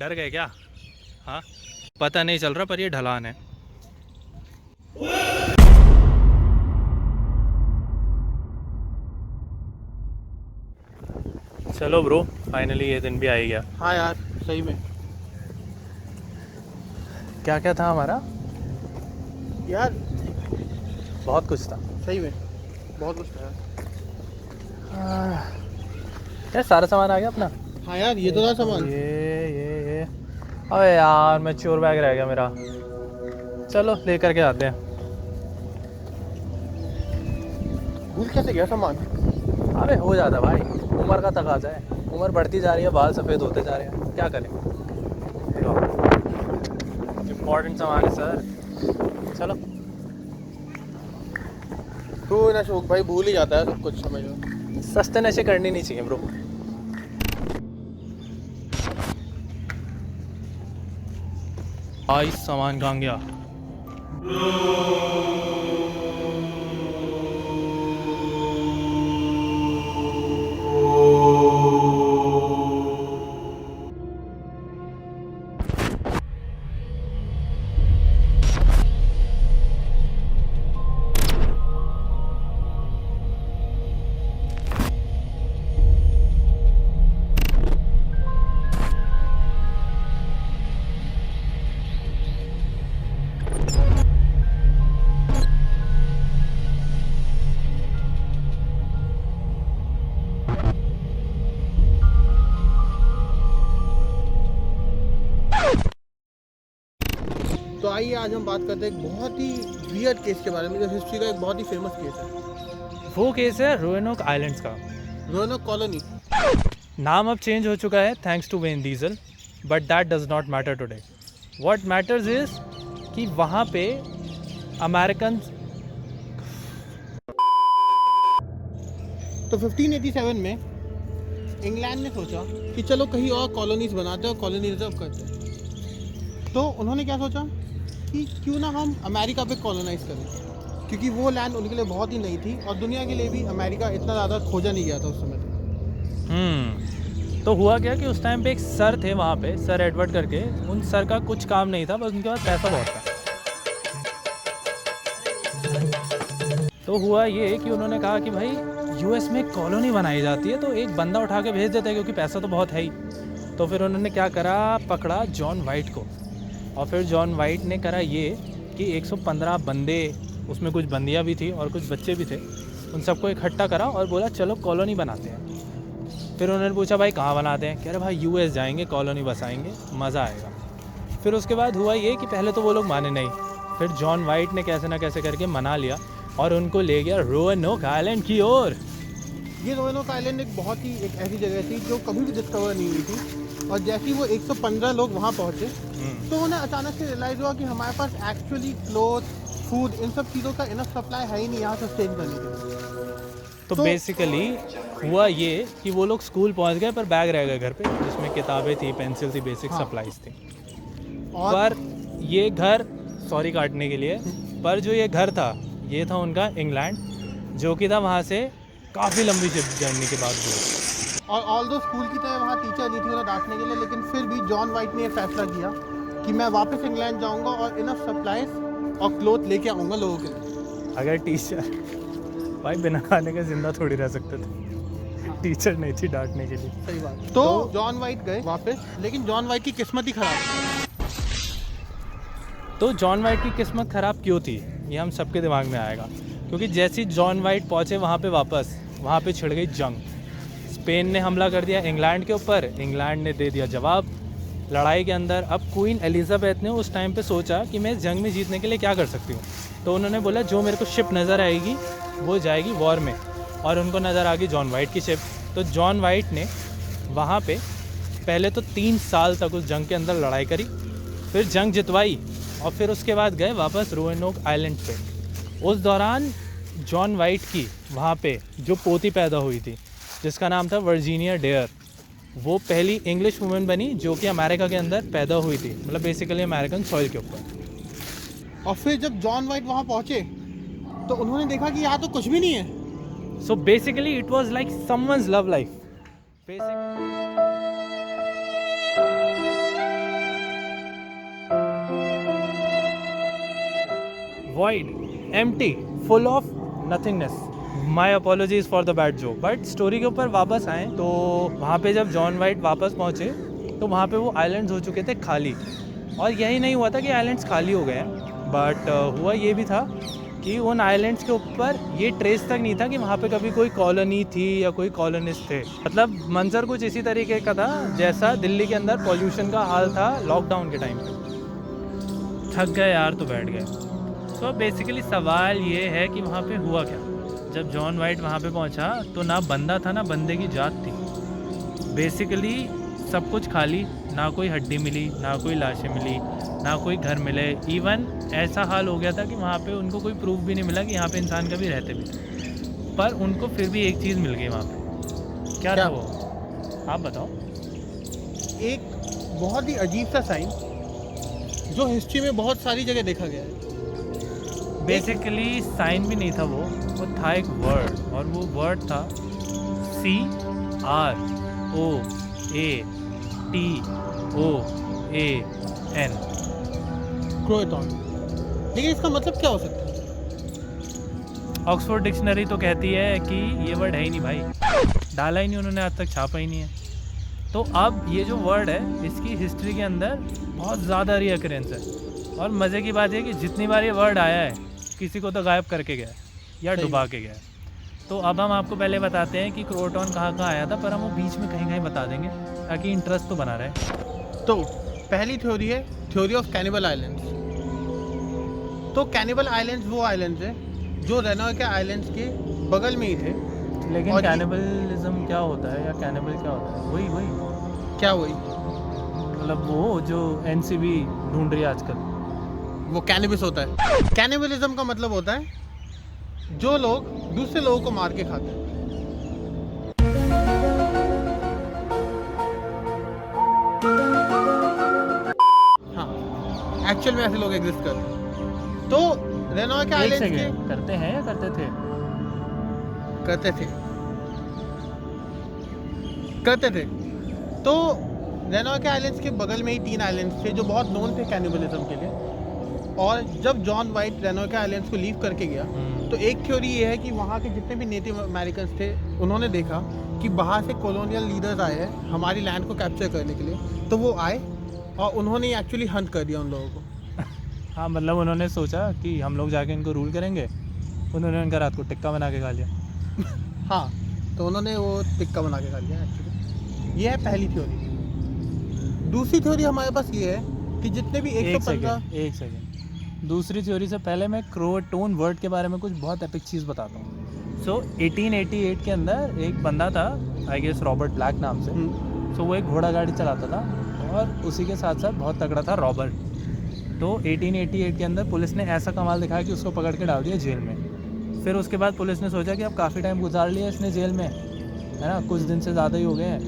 डर गए क्या? हाँ, पता नहीं चल रहा पर ये ढलान है। चलो ब्रो, फाइनली ये दिन भी आ ही गया। हाँ यार, सही में क्या क्या था हमारा? यार, बहुत कुछ था। सही में बहुत कुछ था यार सारा सामान आ गया अपना। हाँ यार, ये तो था सामान। ये अबे यार, मैं चोर बैग रह गया मेरा। चलो लेकर के आते हैं। भूल कैसे गया सामान? अबे हो जाता भाई, उम्र का तकाजा है। उम्र बढ़ती जा रही है, बाल सफ़ेद होते जा रहे हैं, क्या करें। इम्पोर्टेंट सामान है सर। चलो। तो ना शोक भाई, भूल ही जाता है सब कुछ, समझो। सस्ते नशे करनी नहीं चाहिए ब्रो। भाई सामान कहाँ गया? तो आइए आज हम बात करते हैं एक बहुत ही वियर्ड केस के बारे में, जो हिस्ट्री का एक बहुत ही फेमस केस है। वो केस है रोएनोक आइलैंड्स का। Roanoke colony. नाम अब चेंज हो चुका है thanks to Vin Diesel, but that does not matter today. What matters is कि वहाँ पे अमेरिकन। तो 1587 में इंग्लैंड ने सोचा कि चलो कहीं और कॉलोनीज बनाते हैं और कॉलोनी रिजर्व करते हैं। तो उन्होंने क्या सोचा कि क्यों ना हम अमेरिका पे कॉलोनाइज करें, क्योंकि वो लैंड उनके लिए बहुत ही नई थी और दुनिया के लिए भी अमेरिका इतना ज़्यादा खोजा नहीं गया था उस समय तक। तो हुआ क्या कि उस टाइम पे एक सर थे वहाँ पे, सर एडवर्ड करके। उन सर का कुछ काम नहीं था, बस उनके पास पैसा बहुत था। तो हुआ ये कि उन्होंने कहा कि भाई यूएस में कॉलोनी बनाई जाती है तो एक बंदा उठा के भेज देते हैं, क्योंकि पैसा तो बहुत है ही। तो फिर उन्होंने क्या करा, पकड़ा जॉन वाइट को। और फिर जॉन वाइट ने करा ये कि 115 बंदे, उसमें कुछ बंदियाँ भी थी और कुछ बच्चे भी थे, उन सबको इकट्ठा करा और बोला चलो कॉलोनी बनाते हैं। फिर उन्होंने पूछा भाई कहाँ बनाते हैं? कह रहे भाई यूएस जाएंगे, कॉलोनी बसाएंगे, मज़ा आएगा। फिर उसके बाद हुआ ये कि पहले तो वो लोग माने नहीं। फिर जॉन वाइट ने कैसे ना कैसे करके मना लिया और उनको ले गया रोएनोक आइलैंड की ओर। ये रोएनोक आइलैंड एक बहुत ही एक ऐसी जगह थी जो कभी भी डिस्कवर नहीं हुई थी। और जैसे ही वो 115 लोग वहाँ पहुँचे तो उन्हें अचानक से रियलाइज़ हुआ कि हमारे पास एक्चुअली क्लोथ, फूड, इन सब चीज़ों का इनफ सप्लाई है ही नहीं यहाँ सस्टेन करने के लिए। तो बेसिकली हुआ ये कि वो लोग स्कूल पहुंच गए पर बैग रह गए घर पे, जिसमें किताबें थी, पेंसिल थी, बेसिक सप्लाईज थी। और पर ये घर, सॉरी काटने के लिए, पर जो ये घर था ये था उनका इंग्लैंड, जो कि था वहाँ से काफ़ी लंबी जर्नी के बाद दूर। और ऑल्दो स्कूल की तरह वहाँ टीचर नहीं थी उन्हें डांटने के लिए, लेकिन फिर भी जॉन वाइट ने यह फैसला किया कि मैं वापस इंग्लैंड जाऊँगा और इनफ सप्लाईज और क्लोथ लेके आऊँगा लोगों के लिए। अगर टीचर भाई बिना खाने के जिंदा थोड़ी रह सकते थे, टीचर नहीं थी डांटने के लिए। सही बात। तो जॉन वाइट गए वापस, लेकिन जॉन वाइट की किस्मत ही खराब थी। तो जॉन वाइट की किस्मत ख़राब क्यों थी ये हम सबके दिमाग में आएगा, क्योंकि जैसे ही जॉन वाइट पहुँचे वहाँ पे वापस, वहाँ पे छिड़ गई जंग। स्पेन ने हमला कर दिया इंग्लैंड के ऊपर, इंग्लैंड ने दे दिया जवाब लड़ाई के अंदर। अब क्वीन एलिजाबेथ ने उस टाइम पे सोचा कि मैं इस जंग में जीतने के लिए क्या कर सकती हूँ। तो उन्होंने बोला जो मेरे को शिप नज़र आएगी वो जाएगी वॉर में, और उनको नज़र आ गई जॉन वाइट की शिप। तो जॉन वाइट ने वहाँ पे पहले तो 3 साल तक उस जंग के अंदर लड़ाई करी, फिर जंग जितवाई और फिर उसके बाद गए वापस रोएनोक आइलैंड पे। उस दौरान जॉन वाइट की वहाँ पे जो पोती पैदा हुई थी जिसका नाम था वर्जीनिया डेयर, वो पहली इंग्लिश वुमेन बनी जो कि अमेरिका के अंदर पैदा हुई थी, मतलब बेसिकली अमेरिकन सॉइल के ऊपर। और फिर जब जॉन वाइट वहाँ पहुँचे तो उन्होंने देखा कि यहाँ तो कुछ भी नहीं है। So basically it was like someone's love life. void, empty, full of nothingness. My apologies for the bad joke. But story के ऊपर वापस आए तो वहाँ पे जब जॉन वाइट वापस पहुँचे तो वहाँ पे वो आइलैंड्स हो चुके थे खाली. और यही नहीं हुआ था कि आइलैंड्स खाली हो गए हैं, बट हुआ ये भी था कि उन आइलैंड्स के ऊपर ये ट्रेस तक नहीं था कि वहाँ पे कभी कोई कॉलोनी थी या कोई कॉलोनिस्ट थे. मतलब मंजर कुछ इसी तरीके का था जैसा दिल्ली के अंदर पॉल्यूशन का हाल था लॉकडाउन के टाइम पे. थक गए यार तो बैठ गए. सो बेसिकली सवाल ये है कि वहाँ पे हुआ क्या. जब जॉन वाइट वहाँ पे पहुँचा तो ना बंदा था ना बंदे की जात थी. बेसिकली सब कुछ खाली, ना कोई हड्डी मिली, ना कोई लाशें मिली, ना कोई घर मिले. इवन ऐसा हाल हो गया था कि वहाँ पे उनको कोई प्रूफ भी नहीं मिला कि यहाँ पे इंसान कभी रहते भी थे. पर उनको फिर भी एक चीज़ मिल गई वहाँ पे. क्या था वो, आप बताओ. एक बहुत ही अजीब सा साइन जो हिस्ट्री में बहुत सारी जगह देखा गया है. बेसिकली साइन भी नहीं था वो था एक वर्ड, और वो वर्ड था CROATON. क्रोएटॉन. लेकिन इसका मतलब क्या हो सकता है? ऑक्सफोर्ड डिक्शनरी तो कहती है कि ये वर्ड है ही नहीं भाई, डाला ही नहीं उन्होंने, आज तक छापा ही नहीं है. तो अब ये जो वर्ड है इसकी हिस्ट्री के अंदर बहुत ज़्यादा रीअकरेंस है. और मज़े की बात है कि जितनी बार ये वर्ड आया है किसी को तो गायब करके गया या डुबा के गया. तो अब हम आपको पहले बताते हैं कि क्रोटॉन कहाँ आया था, पर हम वो बीच में कहीं कहीं बता देंगे ताकि इंटरेस्ट तो बना रहे. तो पहली थ्योरी है थ्योरी ऑफ कैनिबल आइलैंड्स. तो कैनिबल आइलैंड्स वो आइलैंड्स है जो रेनॉय के आइलैंड्स के बगल में ही थे. लेकिन और कैनिबलिज्म क्या होता है या कैनिबल क्या होता है? वही क्या वही मतलब वो जो एनसीबी ढूंढ रही है आजकल, वो कैनिबिस होता है. कैनिबलिज्म का मतलब होता है जो लोग दूसरे लोगों को मार के खाते हैं. हाँ, एक्चुअल में ऐसे लोग एग्जिस्ट करते हैं. तो रेनॉय के आइलैंड के करते हैं या करते थे? करते थे. तो रेनॉय के आइलैंड्स के बगल में ही 3 आइलैंड्स थे जो बहुत नोन थे कैनिबलिज्म के लिए. और जब जॉन वाइट रेनॉय के आइलैंड्स को लीव करके गया तो एक थ्योरी ये है कि वहाँ के जितने भी नेटिव अमेरिकन्स थे उन्होंने देखा कि बाहर से कॉलोनियल लीडर्स आए हैं हमारी लैंड को कैप्चर करने के लिए. तो वो आए और उन्होंने एक्चुअली हंट कर दिया उन लोगों को. हाँ, मतलब उन्होंने सोचा कि हम लोग जाके इनको रूल करेंगे, उन्होंने उनका रात को टिक्का बना के खा लिया. हाँ, तो उन्होंने वो टिक्का बना के खा लिया एक्चुअली. ये है पहली थ्योरी. दूसरी थ्योरी हमारे पास ये है कि जितने भी 115 एक सेकेंड. दूसरी थ्योरी से पहले मैं क्रोटोन वर्ड के बारे में कुछ बहुत एपिक चीज़ बताता हूँ. सो 1888 के अंदर एक बंदा था, आई गेस रॉबर्ट ब्लैक नाम से. सो वो एक घोड़ा गाड़ी चलाता था और उसी के साथ साथ बहुत तगड़ा था रॉबर. तो 1888 के अंदर पुलिस ने ऐसा कमाल दिखाया कि उसको पकड़ के डाल दिया जेल में. फिर उसके बाद पुलिस ने सोचा कि अब काफ़ी टाइम गुजार लिया इसने जेल में, है ना, कुछ दिन से ज़्यादा ही हो गए हैं.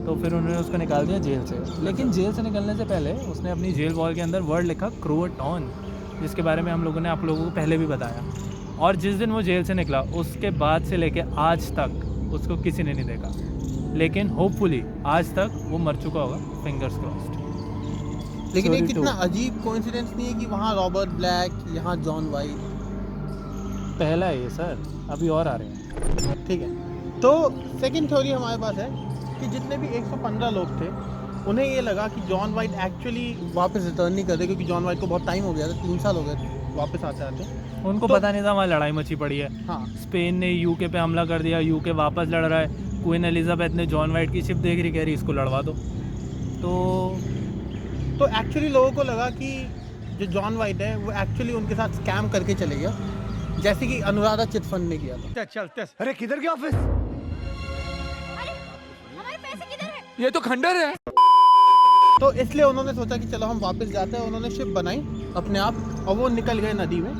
तो फिर उन्होंने उसको निकाल दिया जेल से. लेकिन जेल से निकलने से पहले उसने अपनी जेल वॉल के अंदर वर्ड लिखा क्रोटॉन, जिसके बारे में हम लोगों ने आप लोगों को पहले भी बताया. और जिस दिन वो जेल से निकला उसके बाद से लेके आज तक उसको किसी ने नहीं देखा. लेकिन होपफुली आज तक वो मर चुका होगा, फिंगर्स क्रॉस्ड. लेकिन ये कितना अजीब कोइंसिडेंस नहीं है कि वहाँ रॉबर्ट ब्लैक, यहाँ जॉन वाइट. पहला है ये सर, अभी और आ रहे हैं. ठीक है. तो सेकंड थ्योरी हमारे पास है कि जितने भी 115 लोग थे उन्हें ये लगा कि जॉन वाइट एक्चुअली वापस रिटर्न नहीं कर रहे, क्योंकि जॉन वाइट को बहुत टाइम हो गया था, 3 साल हो गए थे वापस आते आते. उनको तो पता नहीं था वहाँ लड़ाई मची पड़ी है. हाँ, स्पेन ने यूके पे हमला कर दिया, यूके वापस लड़ रहा है. क्वीन एलिजाबेथ ने जॉन वाइट की शिप देख रही, कह रही इसको लड़वा दो. तो एक्चुअली लोगों को लगा कि जो जॉन वाइट है वो एक्चुअली उनके साथ स्कैम करके चले गया, जैसे कि अनुराधा चिटफंड ने किया था. चलते. अरे किधर गया ऑफिस? अरे हमारे पैसे किधर है? ये तो खंडर है. तो इसलिए उन्होंने सोचा कि चलो हम वापस जाते हैं. उन्होंने शिप बनाई अपने आप और वो निकल गए नदी में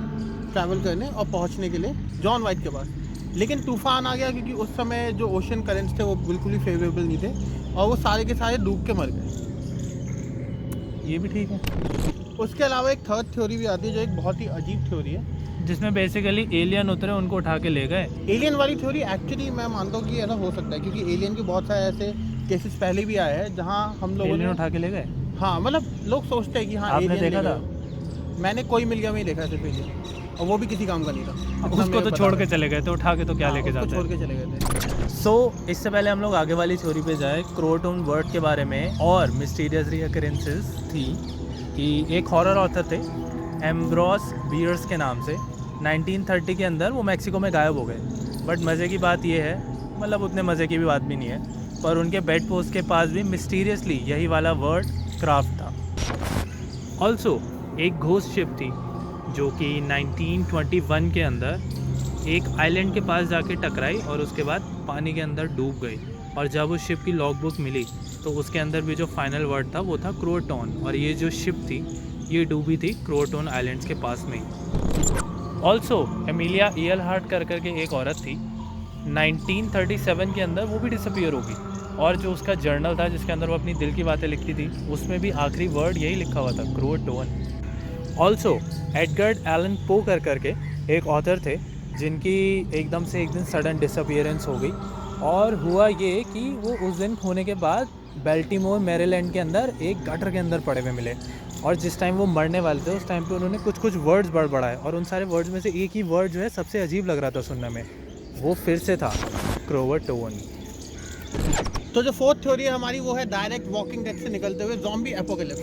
ट्रैवल करने और पहुंचने के लिए जॉन वाइट के पास. लेकिन तूफान आ गया क्योंकि उस समय जो ओशन करेंट्स थे वो बिल्कुल ही फेवरेबल नहीं थे और वो सारे के सारे डूब के मर गए. ये भी ठीक है. उसके अलावा एक थर्ड थ्योरी भी आती है जो एक बहुत ही अजीब थ्योरी है, जिसमें बेसिकली एलियन उतरे, उनको उठा के ले गए. एलियन वाली थ्योरी. एक्चुअली मैं मानता हूँ कि ऐसा हो सकता है क्योंकि एलियन के बहुत सारे ऐसे केसेस पहले भी आए हैं जहाँ हम लोगों एलियन ने उठा के ले गए. हाँ, मतलब लोग सोचते हैं कि हाँ आपने alien देखा ले था? गए. मैंने कोई मिल गया मैं ही देखा है सिर्फ ये, और वो भी किसी काम का नहीं था। इतना उसको मेरे तो को छोड़ पता के है। चले गए थे, उठा के तो क्या हाँ, लेके उसको जाते छोड़ हैं। के चले गए थे। सो इससे पहले हम लोग आगे वाली थ्योरी पे जाए, क्रोटोन वर्ड के बारे में और मिस्टीरियस रिकरेंसेस थी कि एक हॉरर ऑथर थे एम्ब्रोस बियर्स के नाम से, 1930 के अंदर वो मैक्सिको में गायब हो गए। बट मज़े की बात ये है, मतलब उतने मज़े की भी बात भी नहीं है, पर उनके बेड पोस्ट के पास भी मिस्टीरियसली यही वाला वर्ड क्राफ्ट था। ऑल्सो एक घोस्ट शिप थी जो कि 1921 के अंदर एक आइलैंड के पास जाके टकराई और उसके बाद पानी के अंदर डूब गई। और जब उस शिप की लॉग बुक मिली तो उसके अंदर भी जो फाइनल वर्ड था वो था क्रोटोन, और ये जो शिप थी ये डूबी थी क्रोटोन आइलैंड्स के पास में। ऑल्सो एमिलिया ईयरहार्ट कर के एक औरत थी, 1937 के अंदर वो भी डिसअपीयर हो गई। और जो उसका जर्नल था जिसके अंदर वो अपनी दिल की बातें लिखती थी, उसमें भी आखिरी वर्ड यही लिखा हुआ था, क्रोटोन। ऑल्सो एडगर्ड एलन पो कर के एक ऑथर थे जिनकी एकदम से एक दिन सडन डिसअपीयरेंस हो गई। और हुआ ये कि वो उस दिन होने के बाद बेल्टिमोर मैरीलैंड के अंदर एक गटर के अंदर पड़े हुए मिले, और जिस टाइम वो मरने वाले थे उस टाइम पे उन्होंने कुछ वर्ड्स बड़बड़ाए, और उन सारे वर्ड्स में से एक ही वर्ड जो है सबसे अजीब लग रहा था सुनने में, वो फिर से था क्रोटोन। तो जो फोर्थ थ्योरी है हमारी वो है डायरेक्ट वॉकिंग डेड से निकलते हुए ज़ॉम्बी एपोकलिप्स।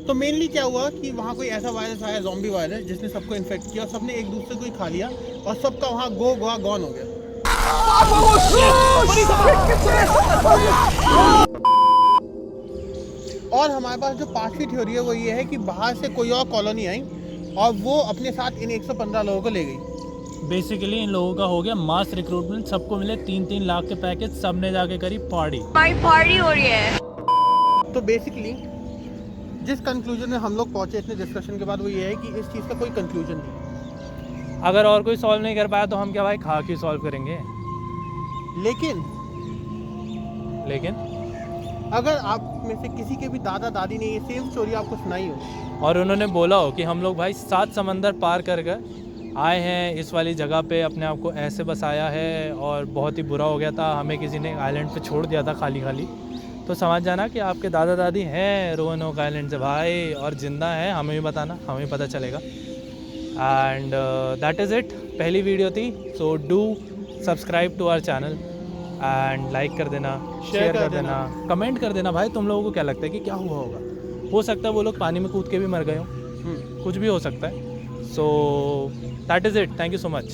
तो मेनली क्या हुआ कि वहाँ कोई ऐसा वायरस आया, ज़ॉम्बी वायरस, जिसने सबको इन्फेक्ट किया, सबने एक दूसरे को ही खा लिया और सबका वहाँ गॉन हो गया। और हमारे पास जो पांचवी थ्योरी है वो ये है कि बाहर से कोई और कॉलोनी आई और वो अपने साथ इन 115 लोगों को ले गई। बेसिकली इन लोगों का हो गया मास रिक्रूटमेंट, सबको मिले 3-3 लाख के पैकेज, सब ने जाके करी पार्टी। पार्टी हो रही है। तो बेसिकली जिस कंक्लूजन में हम लोग पहुंचे इतने डिस्कशन के बाद वो ये है कि इस चीज़ का कोई कंक्लूजन नहीं। अगर और कोई सॉल्व नहीं कर पाया तो हम क्या भाई खा के सॉल्व करेंगे। लेकिन अगर आप में से किसी के भी दादा दादी ने ये सेम स्टोरी आपको सुनाई हो और उन्होंने बोला हो कि हम लोग भाई 7 समंदर पार कर आए हैं, इस वाली जगह पे अपने आप को ऐसे बसाया है और बहुत ही बुरा हो गया था, हमें किसी ने आइलैंड पे छोड़ दिया था खाली, तो समझ जाना कि आपके दादा दादी हैं रोanoke आइलैंड से भाई, और ज़िंदा हैं, हमें भी बताना, हमें पता चलेगा। एंड दैट इज़ इट, पहली वीडियो थी। So do subscribe to our channel and like कर देना, शेयर कर देना, कमेंट कर देना भाई तुम लोगों को क्या लगता है कि क्या हुआ होगा। हो सकता है वो लोग पानी में कूद के भी मर गए हों, कुछ भी हो सकता है। So that is it, thank you so much.